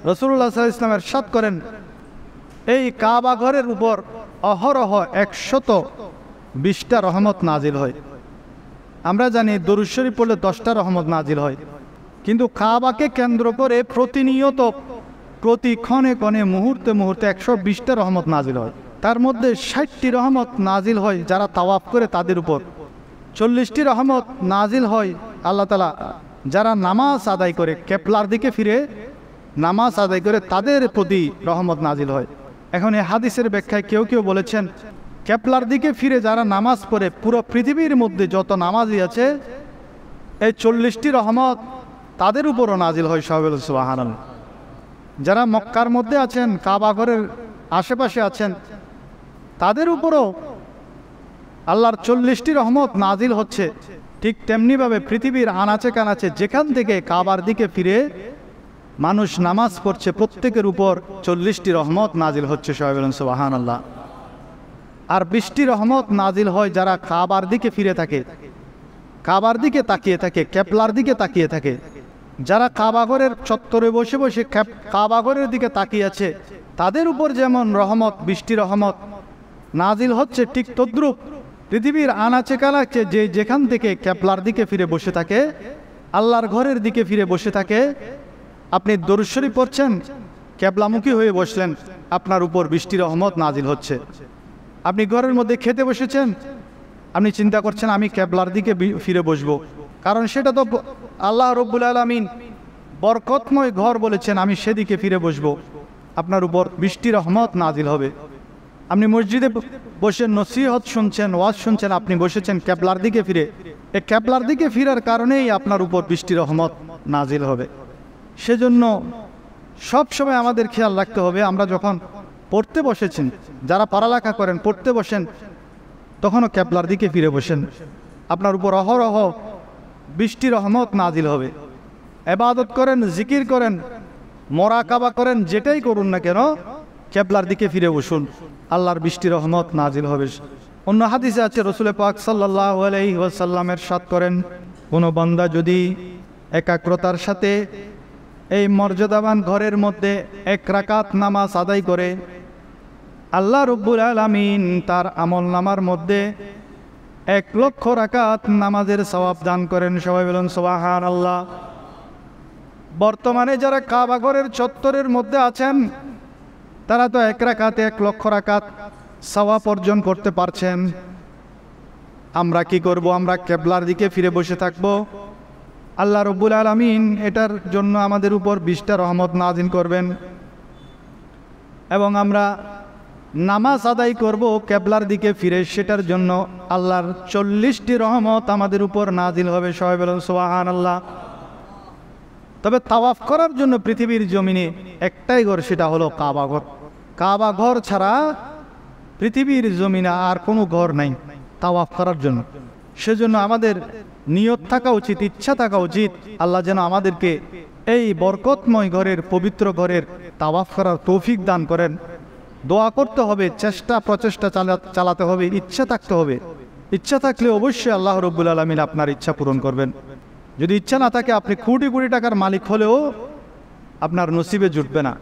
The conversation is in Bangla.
রাসূলুল্লাহ সাল্লাল্লাহু আলাইহি ওয়াসাল্লাম ইরশাদ করেন, এই কাবা ঘরের উপর অহরহ 120টা রহমত নাজিল হয়। আমরা জানি দরুদ শরীফ পড়লে 10টা রহমত নাজিল হয়, কিন্তু কাবাকে কেন্দ্র করে প্রতিনিয়ত প্রতি ক্ষণে ক্ষণে মুহূর্তে মুহূর্তে 120টা রহমত নাজিল হয়। তার মধ্যে 60টি রহমত নাজিল হয় যারা তাওয়াফ করে তাদের উপর, 40টি রহমত নাজিল হয় আল্লাহ তাআলা যারা নামাজ আদায় করে কেবলার দিকে ফিরে নামাজ আদায় করে তাদের প্রতি রহমত নাজিল হয়। এখন এই হাদিসের ব্যাখ্যায় কেউ কেউ বলেছেন, কেবলার দিকে ফিরে যারা নামাজ পড়ে পুরো পৃথিবীর মধ্যে যত নামাজি আছে এই 40টি রহমত তাদের উপরও নাজিল হয়। সুবহানাল্লাহ। যারা মক্কার মধ্যে আছেন, কাবা ঘরের আশেপাশে আছেন, তাদের উপরও আল্লাহর 40টি রহমত নাজিল হচ্ছে। ঠিক তেমনিভাবে পৃথিবীর আনাচে কানাচে যেখান থেকে কাবার দিকে ফিরে মানুষ নামাজ পড়ছে প্রত্যেকের উপর 40টি রহমত নাজিল হচ্ছে। সুবহানাল্লাহ। আর 20টি রহমত নাজিল হয় যারা কাবার দিকে ফিরে থাকে, কাবার দিকে তাকিয়ে থাকে, কেবলার দিকে তাকিয়ে থাকে। যারা কাবা ঘরের চত্বরে বসে বসে কাবা ঘরের দিকে তাকিয়ে আছে তাদের উপর যেমন রহমত 20টি রহমত নাজিল হচ্ছে, ঠিক তদ্রূপ পৃথিবীর আনাচে কানাচে যে যেখান থেকে কেবলার দিকে ফিরে বসে থাকে, আল্লাহর ঘরের দিকে ফিরে বসে থাকে, আপনি দরুদ শরীফ পড়ছেন, কেবলামুখী হয়ে বসলেন, আপনার উপর 20টি রহমত নাজিল হচ্ছে। আপনি ঘরের মধ্যে খেতে বসেছেন, আপনি চিন্তা করছেন আমি কেবলার দিকে ফিরে বসবো, কারণ সেটা তো আল্লাহ রব্বুল আলামিন বরকতময় ঘর বলেছেন, আমি সেদিকে ফিরে বসবো, আপনার উপর 20টি রহমত নাজিল হবে। আপনি মসজিদে বসে নসিহত শুনছেন, ওয়াজ শুনছেন, আপনি বসেছেন কেবলার দিকে ফিরে, এই কেবলার দিকে ফিরার কারণেই আপনার উপর 20টি রহমত নাজিল হবে। সেজন্য সবসময় আমাদের খেয়াল রাখতে হবে, আমরা যখন পড়তে বসেছেন, যারা পড়ালেখা করেন পড়তে বসেন, তখনও কেবলার দিকে ফিরে বসেন, আপনার উপর অহরহ 20টি রহমত নাজিল হবে। ইবাদত করেন, জিকির করেন, মোরাকাবা করেন, যেটাই করুন না কেন কেবলার দিকে ফিরে বসুন, আল্লাহর 20টি রহমত নাজিল হবে। অন্য হাদিসে আছে রাসূল পাক সাল্লাল্লাহু আলাইহি ওয়াসাল্লাম ইরশাদ করেন, কোনো বান্দা যদি একাগ্রতার সাথে এই মর্যাদাবান ঘরের মধ্যে 1 রাকাত নামাজ আদায় করে, আল্লাহ রব্বুল আলামিন তার আমলনামার মধ্যে 1 লক্ষ রাকাত নামাজের সওয়াব দান করেন। সবাই বলুন সুবহানাল্লাহ। বর্তমানে যারা কাবা ঘরের চত্বরের মধ্যে আছেন তারা তো 1 রাকাতে 1 লক্ষ রাকাত সওয়াব অর্জন করতে পারছেন। আমরা কি করব? আমরা কেবলার দিকে ফিরে বসে থাকব। আল্লাহ রব্বুল আলামিন এটার জন্য আমাদের উপর 20টা রহমত নাজিল করবেন এবং আমরা নামাজ আদায় করব কেবলার দিকে ফিরে, সেটার জন্য আল্লাহর 40টি রহমত আমাদের উপর নাজিল হবে। সবাই বলুন সুবহানাল্লাহ। তবে তাওয়াফ করার জন্য পৃথিবীর জমিনে একটাই ঘর, সেটা হলো কাবা ঘর। কাবা ঘর ছাড়া পৃথিবীর জমিনে আর কোনো ঘর নাই তাওয়াফ করার জন্য। সেজন্য আমাদের নিয়ত থাকা উচিত, ইচ্ছা থাকা উচিত, আল্লাহ যেন আমাদেরকে এই বরকতময় ঘরের, পবিত্র ঘরের তাওয়াফ করার তৌফিক দান করেন। দোয়া করতে হবে, প্রচেষ্টা চালাতে হবে, ইচ্ছা থাকতে হবে। ইচ্ছা থাকলে অবশ্যই আল্লাহ রব্বুল আলামিন আপনার ইচ্ছা পূরণ করবেন। যদি ইচ্ছা না থাকে আপনি কোটি কোটি টাকার মালিক হলেও আপনার নসিবে জুটবে না।